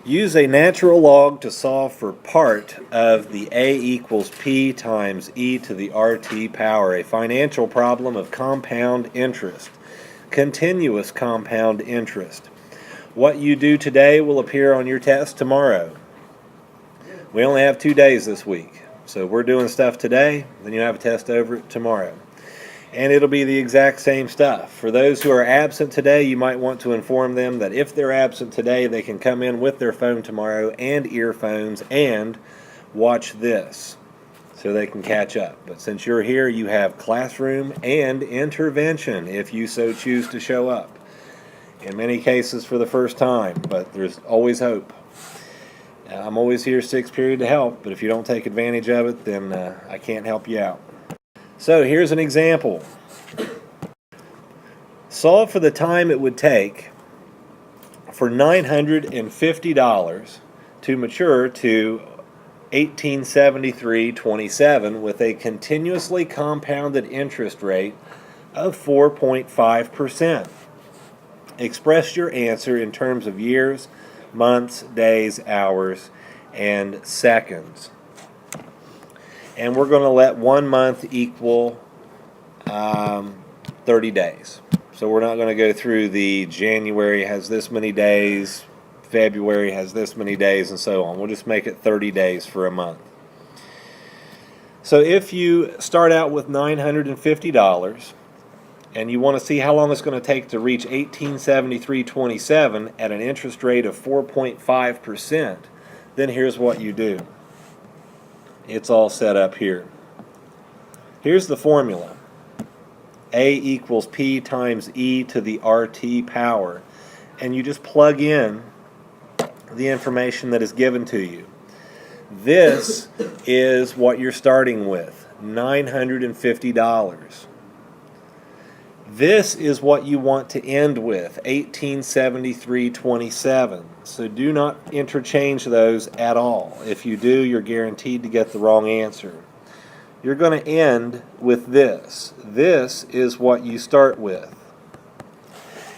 Use a natural log to solve for part of the a equals p times e to the rt power, a financial problem of compound interest, continuous compound interest. What you do today will appear on your test tomorrow. We only have 2 days this week, so we're doing stuff today, then you have a test over it tomorrow. And it'll be the exact same stuff. For those who are absent today, you might want to inform them that if they're absent today, they can come in with their phone tomorrow and earphones and watch this so they can catch up. But since you're here, you have classroom and intervention if you so choose to show up. In many cases for the first time, but there's always hope. I'm always here 6th period to help, but if you don't take advantage of it, then I can't help you out. So here's an example. Solve for the time it would take for $950 to mature to 1873.27 with a continuously compounded interest rate of 4.5%. Express your answer in terms of years, months, days, hours, and seconds. And we're going to let 1 month equal 30 days. So we're not going to go through the January has this many days, February has this many days, and so on. We'll just make it 30 days for a month. So if you start out with $950 and you want to see how long it's going to take to reach 1873.27 at an interest rate of 4.5%, then here's what you do. It's all set up here. Here's the formula. A equals P times E to the RT power. And you just plug in the information that is given to you. This is what you're starting with, $950. This is what you want to end with, 1873.27. So do not interchange those at all. If you do, you're guaranteed to get the wrong answer. You're going to end with this. This is what you start with.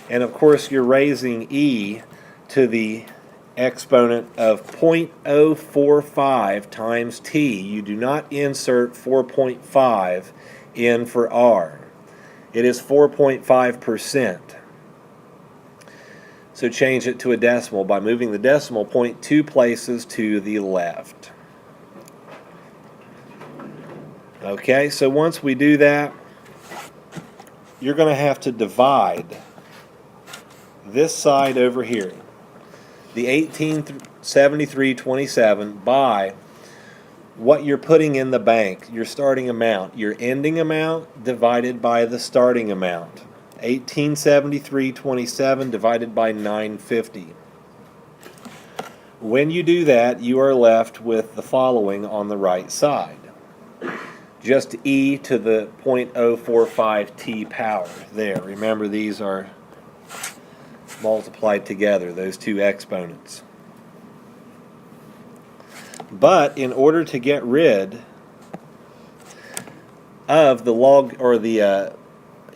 And of course, you're raising e to the exponent of 0.045 times t. You do not insert 4.5 in for r. It is 4.5%. So change it to a decimal by moving the decimal point 2 places to the left. Okay, so once we do that, you're going to have to divide this side over here, the 1873.27, by what you're putting in the bank, your starting amount, your ending amount divided by the starting amount. 1873.27 divided by 950. When you do that, you are left with the following on the right side. Just e to the 0.045 t power. There, remember these are multiplied together, those two exponents. But in order to get rid of the log or the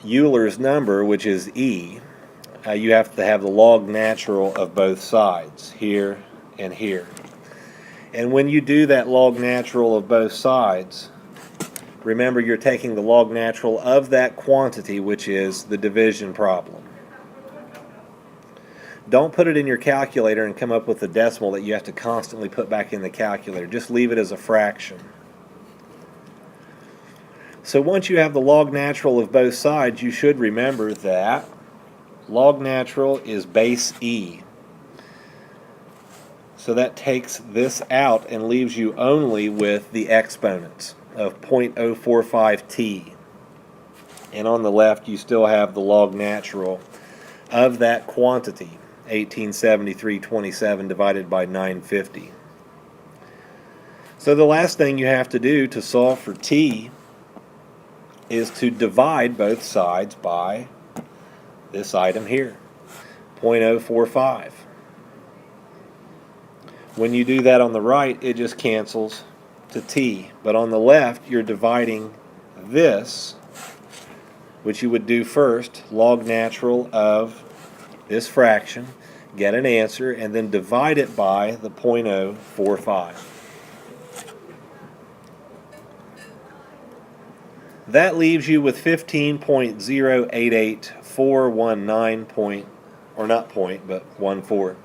Euler's number, which is e, you have to have the log natural of both sides, here and here. And when you do that log natural of both sides, remember you're taking the log natural of that quantity, which is the division problem. Don't put it in your calculator and come up with a decimal that you have to constantly put back in the calculator. Just leave it as a fraction. So once you have the log natural of both sides, you should remember that log natural is base e. So that takes this out and leaves you only with the exponents of 0.045t. And on the left you still have the log natural of that quantity, 1873.27 divided by 950. So the last thing you have to do to solve for t is to divide both sides by this item here, 0.045. When you do that on the right, it just cancels to t. But on the left, you're dividing this, which you would do first, log natural of this fraction. get an answer, and then divide it by the 0.045. That leaves you with 15.088419 point, or not point, but 14.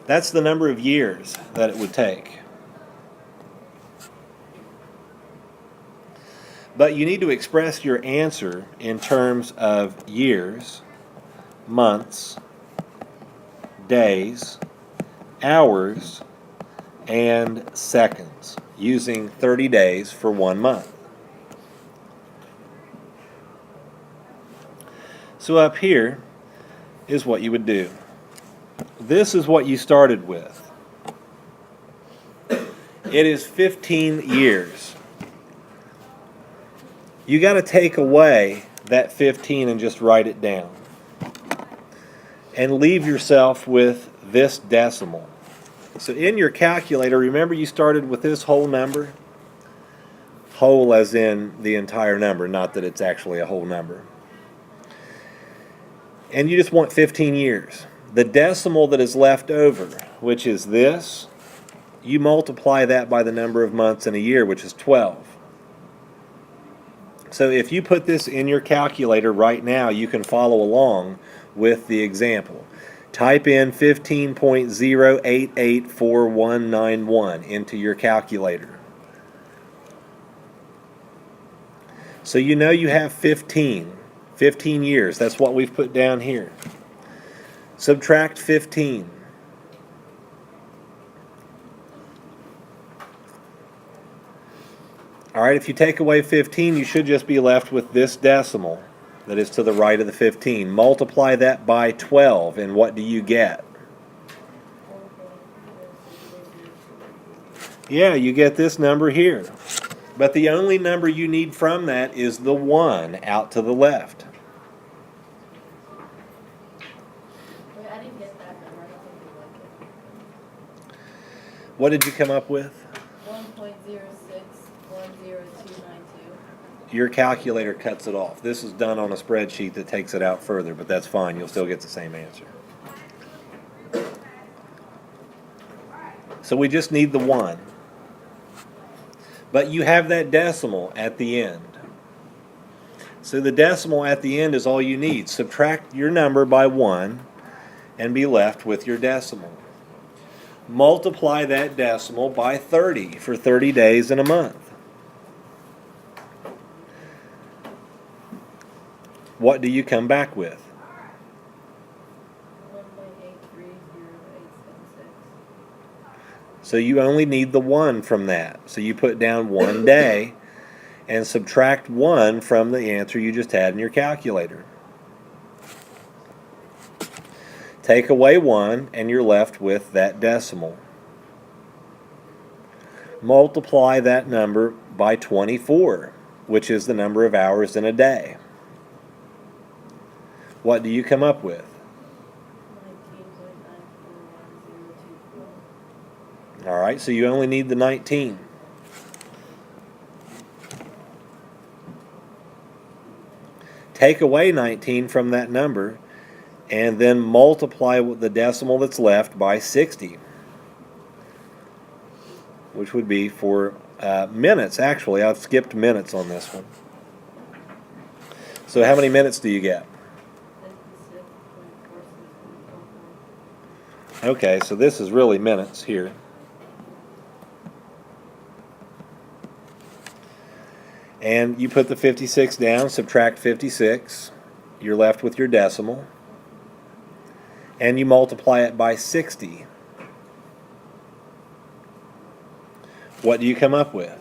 That's the number of years that it would take. But you need to express your answer in terms of years, months, days, hours, and seconds, using 30 days for 1 month. So up here is what you would do. This is what you started with. It is 15 years. You got to take away that 15 and just write it down. And leave yourself with this decimal. So in your calculator, remember you started with this whole number? Whole as in the entire number, not that it's actually a whole number. And you just want 15 years. The decimal that is left over, which is this, you multiply that by the number of months in a year, which is 12. So if you put this in your calculator right now, you can follow along with the example. Type in 15.088491 into your calculator. So you know you have 15 years. That's what we've put down here. Subtract 15. All right, if you take away 15, you should just be left with this decimal that is to the right of the 15. Multiply that by 12, and what do you get? Yeah, you get this number here. But the only number you need from that is the 1 out to the left. I didn't get that number. I don't think we like it. What did you come up with? 1.06102292. Your calculator cuts it off. This is done on a spreadsheet that takes it out further, but that's fine. You'll still get the same answer. So we just need the 1. But you have that decimal at the end. So the decimal at the end is all you need. Subtract your number by 1 and be left with your decimal. Multiply that decimal by 30 for 30 days in a month. What do you come back with? 1.830876. So you only need the 1 from that. So you put down 1 day and subtract 1 from the answer you just had in your calculator. Take away 1 and you're left with that decimal. Multiply that number by 24, which is the number of hours in a day. What do you come up with? 19.941024. All right, so you only need the 19. Take away 19 from that number and then multiply the decimal that's left by 60, which would be for minutes. Actually, I've skipped minutes on this one. So how many minutes do you get? 56.46. Okay, so this is really minutes here. And you put the 56 down, subtract 56. You're left with your decimal. And you multiply it by 60. What do you come up with?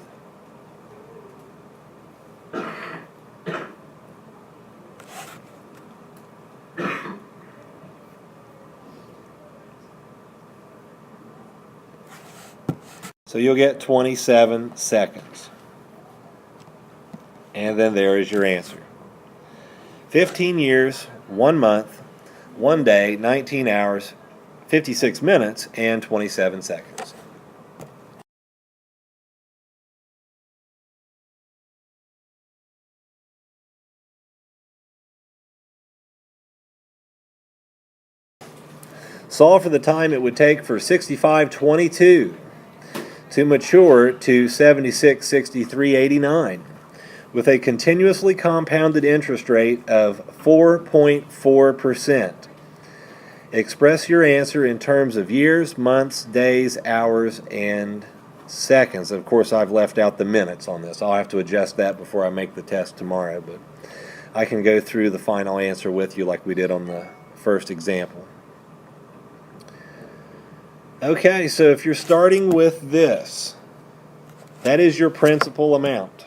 So you'll get 27 seconds. And then there is your answer. 15 years, 1 month, 1 day, 19 hours, 56 minutes, and 27 seconds. Solve for the time it would take for 6522 to mature to 7663.89 with a continuously compounded interest rate of 4.4%. Express your answer in terms of years, months, days, hours, and seconds. Of course, I've left out the minutes on this. I'll have to adjust that before I make the test tomorrow, but I can go through the final answer with you like we did on the first example. Okay, so if you're starting with this, that is your principal amount,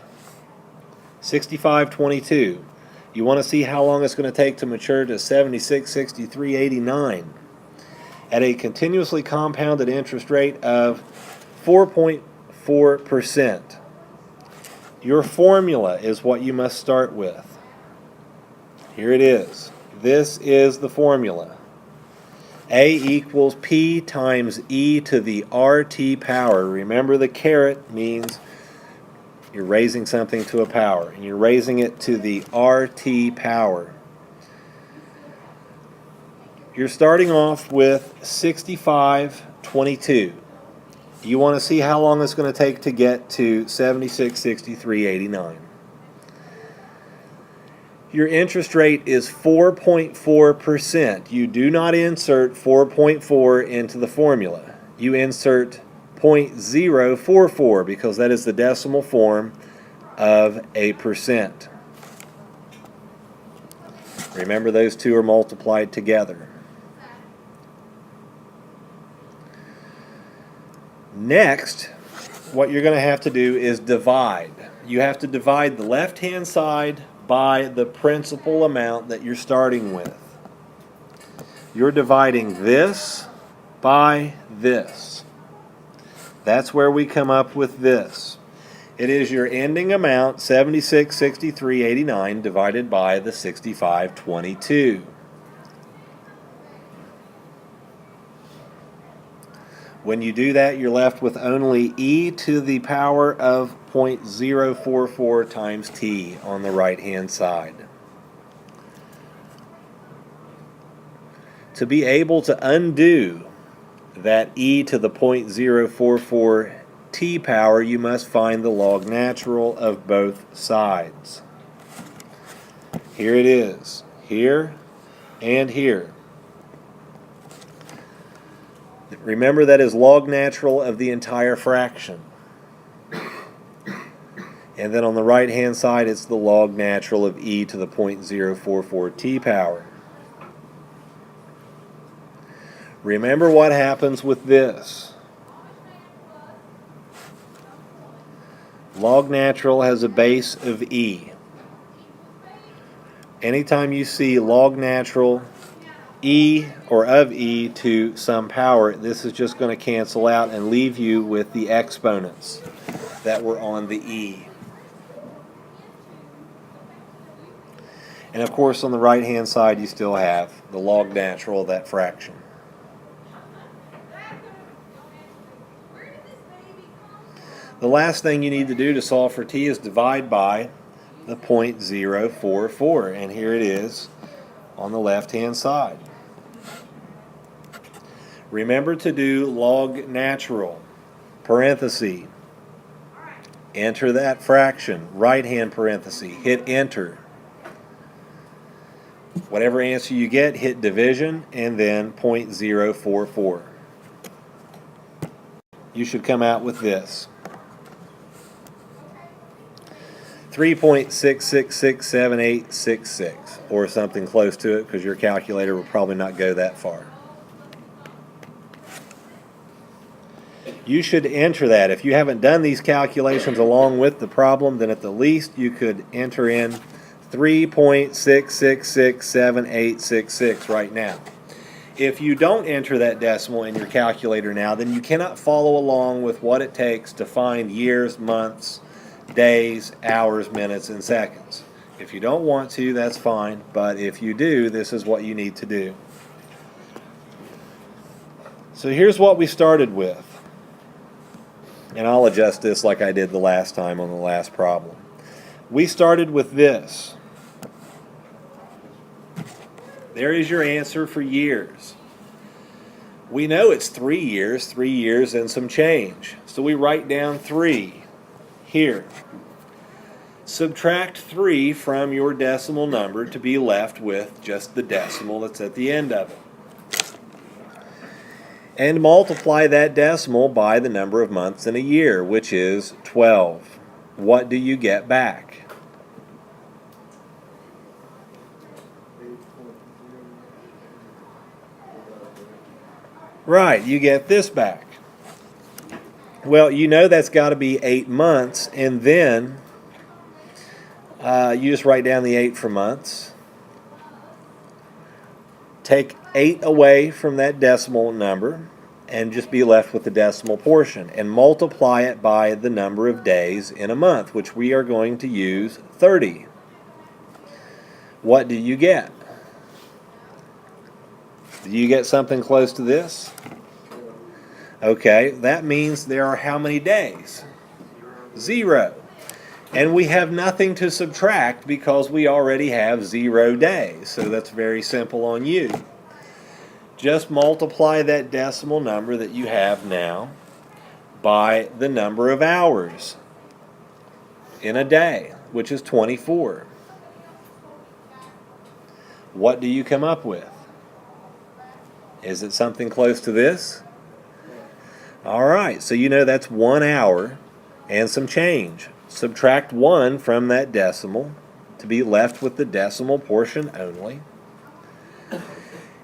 6522. You want to see how long it's going to take to mature to 7663.89 at a continuously compounded interest rate of 4.4%. Your formula is what you must start with. Here it is. This is the formula. A equals P times E to the RT power. Remember, the caret means you're raising something to a power, and you're raising it to the RT power. You're starting off with 6522. You want to see how long it's going to take to get to 7663.89. Your interest rate is 4.4%. You do not insert 4.4 into the formula. You insert 0.044 because that is the decimal form of a percent. Remember, those two are multiplied together. Next, what you're going to have to do is divide. You have to divide the left-hand side by the principal amount that you're starting with. You're dividing this by this. That's where we come up with this. It is your ending amount, 7663.89, divided by the 6522. When you do that, you're left with only e to the power of 0.044 times t on the right-hand side. To be able to undo that e to the 0.044 t power, you must find the log natural of both sides. Here it is, here and here. Remember, that is log natural of the entire fraction. And then on the right-hand side, it's the log natural of e to the 0.044 t power. Remember what happens with this. Log natural has a base of e. Anytime you see log natural e or of e to some power, this is just going to cancel out and leave you with the exponents that were on the e. And of course, on the right-hand side, you still have the log natural of that fraction. The last thing you need to do to solve for t is divide by the 0.044, and here it is on the left-hand side. Remember to do log natural, parenthesis, enter that fraction, right-hand parenthesis, hit enter. Whatever answer you get, hit division, and then 0.044. You should come out with this. 3.6667866, or something close to it, because your calculator will probably not go that far. You should enter that. If you haven't done these calculations along with the problem, then at the least you could enter in 3.6667866 right now. If you don't enter that decimal in your calculator now, then you cannot follow along with what it takes to find years, months, days, hours, minutes, and seconds. If you don't want to, that's fine, but if you do, this is what you need to do. So here's what we started with. And I'll adjust this like I did the last time on the last problem. We started with this. There is your answer for years. We know it's 3 years and some change. So we write down 3 here. Subtract 3 from your decimal number to be left with just the decimal that's at the end of it. And multiply that decimal by the number of months in a year, which is 12. What do you get back? Right, you get this back. Well, you know that's got to be 8 months, and then you just write down the 8 for months. Take 8 away from that decimal number and just be left with the decimal portion, and multiply it by the number of days in a month, which we are going to use 30. What do you get? Do you get something close to this? Okay, that means there are how many days? 0. And we have nothing to subtract because we already have 0 days. So that's very simple on you. Just multiply that decimal number that you have now by the number of hours in a day, which is 24. What do you come up with? Is it something close to this? All right, so you know that's 1 hour and some change. Subtract 1 from that decimal to be left with the decimal portion only.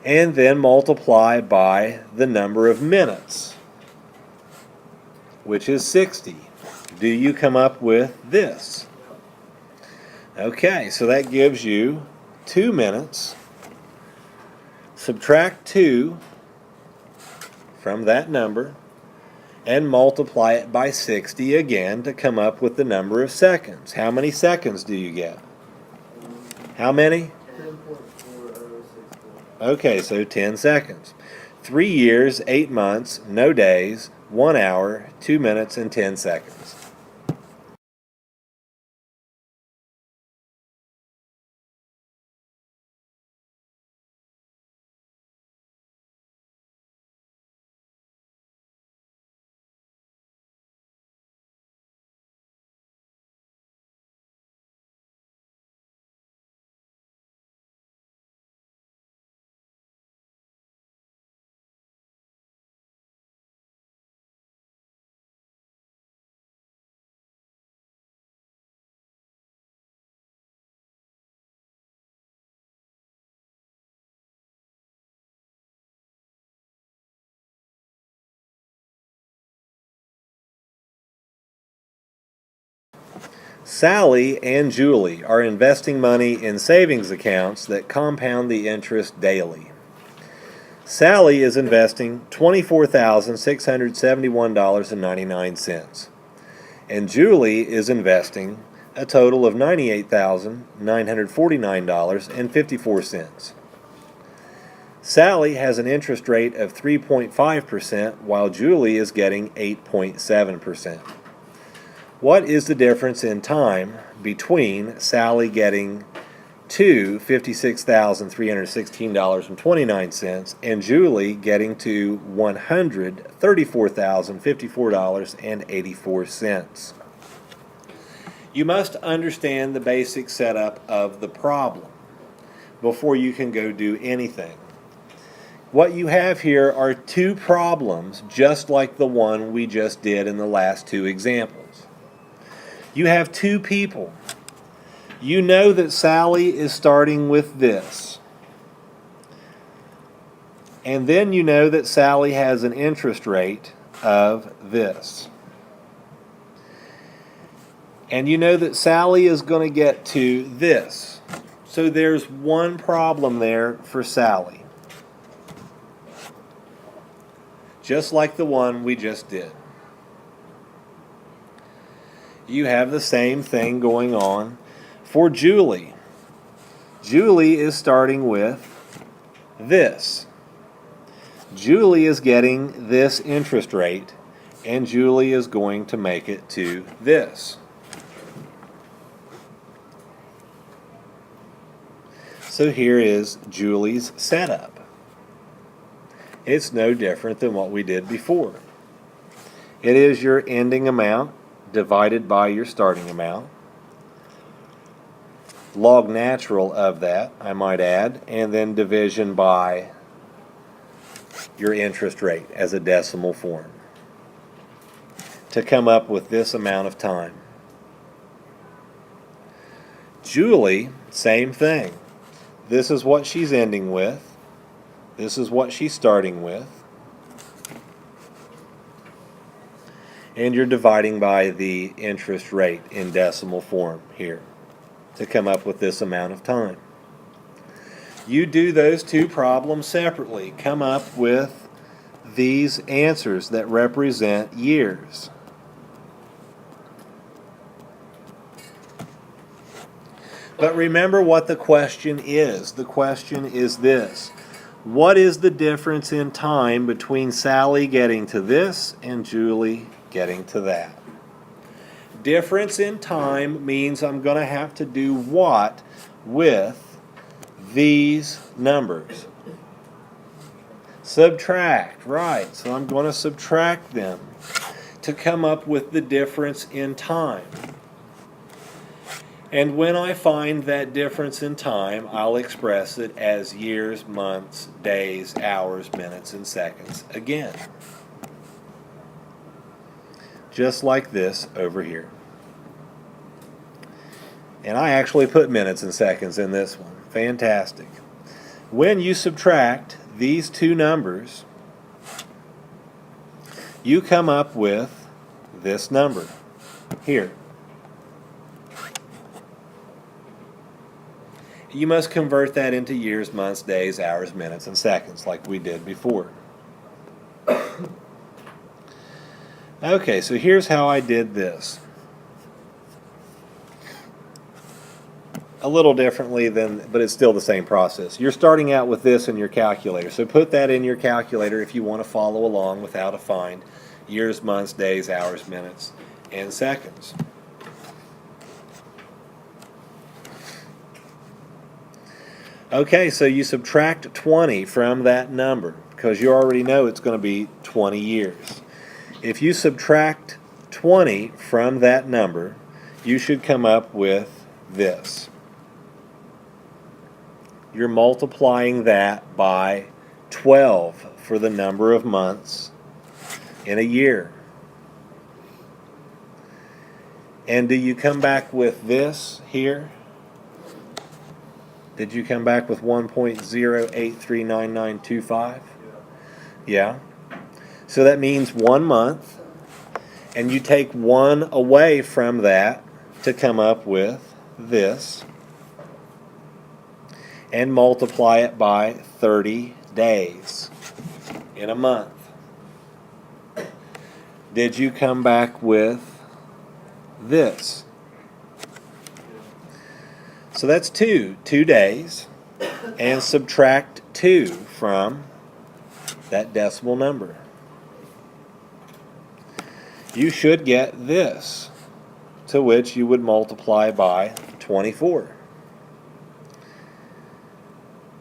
And then multiply by the number of minutes, which is 60. Do you come up with this? Okay, so that gives you 2 minutes. Subtract 2 from that number and multiply it by 60 again to come up with the number of seconds. How many seconds do you get? How many? 10.4064. Okay, so 10 seconds. 3 years, 8 months, no days, 1 hour, 2 minutes, and 10 seconds. Sally and Julie are investing money in savings accounts that compound the interest daily. Sally is investing $24,671.99, and Julie is investing a total of $98,949.54. Sally has an interest rate of 3.5%, while Julie is getting 8.7%. What is the difference in time between Sally getting to $56,316.29 and Julie getting to $134,054.84? You must understand the basic setup of the problem before you can go do anything. What you have here are 2 problems just like the one we just did in the last 2 examples. You have 2 people. You know that Sally is starting with this. And then you know that Sally has an interest rate of this. And you know that Sally is going to get to this. So there's 1 problem there for Sally. Just like the one we just did. You have the same thing going on for Julie. Julie is starting with this. Julie is getting this interest rate, and Julie is going to make it to this. So here is Julie's setup. It's no different than what we did before. It is your ending amount divided by your starting amount. Log natural of that, I might add, and then division by your interest rate as a decimal form to come up with this amount of time. Julie, same thing. This is what she's ending with. This is what she's starting with. And you're dividing by the interest rate in decimal form here to come up with this amount of time. You do those two problems separately. Come up with these answers that represent years. But remember what the question is. The question is this. What is the difference in time between Sally getting to this and Julie getting to that? Difference in time means I'm going to have to do what with these numbers? Subtract, right. So I'm going to subtract them to come up with the difference in time. And when I find that difference in time, I'll express it as years, months, days, hours, minutes, and seconds again. Just like this over here. And I actually put minutes and seconds in this one. Fantastic. When you subtract these two numbers, you come up with this number here. You must convert that into years, months, days, hours, minutes, and seconds like we did before. Okay, so here's how I did this. A little differently but it's still the same process. You're starting out with this in your calculator, so put that in your calculator if you want to follow along without a find. Years, months, days, hours, minutes, and seconds. Okay, so you subtract 20 from that number because you already know it's going to be 20 years. If you subtract 20 from that number, you should come up with this. You're multiplying that by 12 for the number of months in a year. And do you come back with this here? Did you come back with 1.0839925? Yeah. So that means 1 month, and you take 1 away from that to come up with this, and multiply it by 30 days in a month. Did you come back with this? So that's 2 days, and subtract 2 from that decimal number. You should get this, to which you would multiply by 24.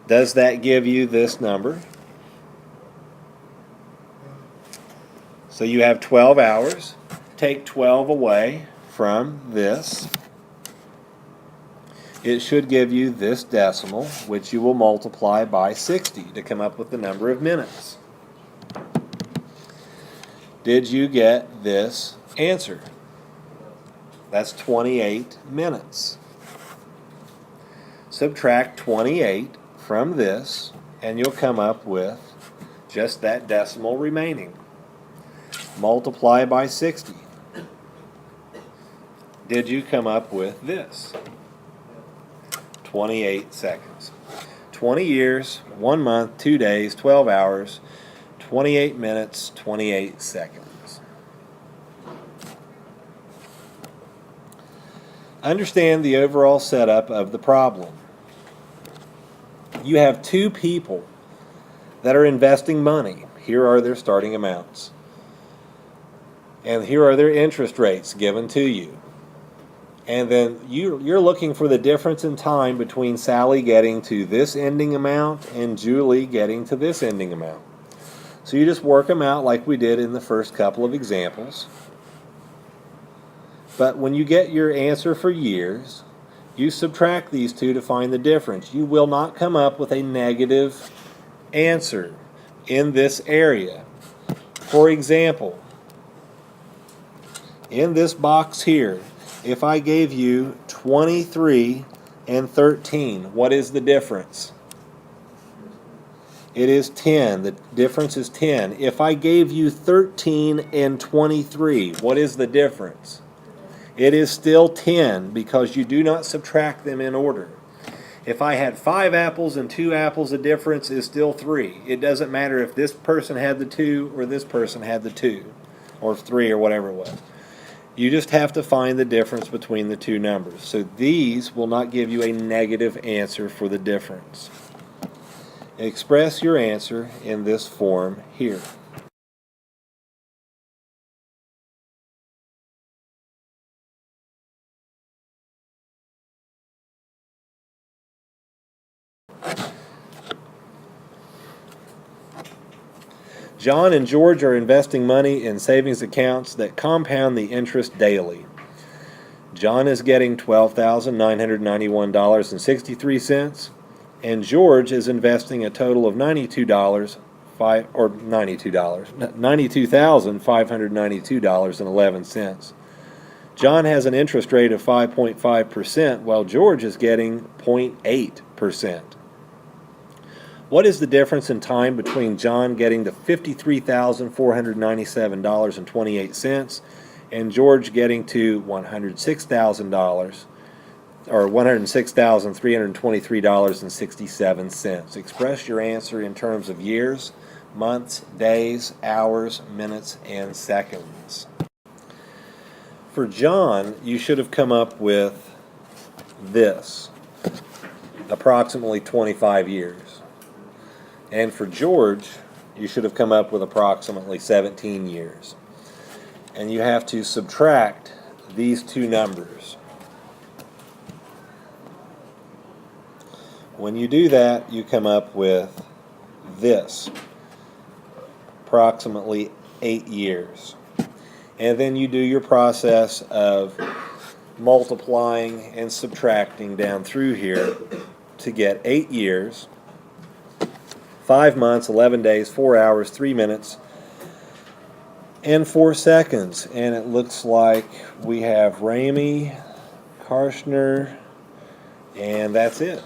Does that give you this number? So you have 12 hours. Take 12 away from this. It should give you this decimal, which you will multiply by 60 to come up with the number of minutes. Did you get this answer? That's 28 minutes. Subtract 28 from this, and you'll come up with just that decimal remaining. Multiply by 60. Did you come up with this? 28 seconds. 20 years, 1 month, 2 days, 12 hours, 28 minutes, 28 seconds. Understand the overall setup of the problem. You have 2 people that are investing money. Here are their starting amounts. And here are their interest rates given to you. And then you're looking for the difference in time between Sally getting to this ending amount and Julie getting to this ending amount. So you just work them out like we did in the first couple of examples. But when you get your answer for years, you subtract these two to find the difference. You will not come up with a negative answer in this area. For example, in this box here, if I gave you 23 and 13, what is the difference? It is 10. The difference is 10. If I gave you 13 and 23, what is the difference? It is still 10 because you do not subtract them in order. If I had 5 apples and 2 apples, the difference is still 3. It doesn't matter if this person had the 2 or this person had the 2 or 3 or whatever it was. You just have to find the difference between the two numbers. So these will not give you a negative answer for the difference. Express your answer in this form here. John and George are investing money in savings accounts that compound the interest daily. John is getting $12,991.63, and George is investing a total of $92,592.11. John has an interest rate of 5.5%, while George is getting 0.8%. What is the difference in time between John getting to $53,497.28 and George getting to $106,000 or $106,323.67? Express your answer in terms of years, months, days, hours, minutes, and seconds. For John, you should have come up with this, approximately 25 years. And for George, you should have come up with approximately 17 years. And you have to subtract these two numbers. When you do that, you come up with this, approximately 8 years. And then you do your process of multiplying and subtracting down through here to get 8 years, 5 months, 11 days, 4 hours, 3 minutes, and 4 seconds. And it looks like we have Ramey, Karshner, and that's it.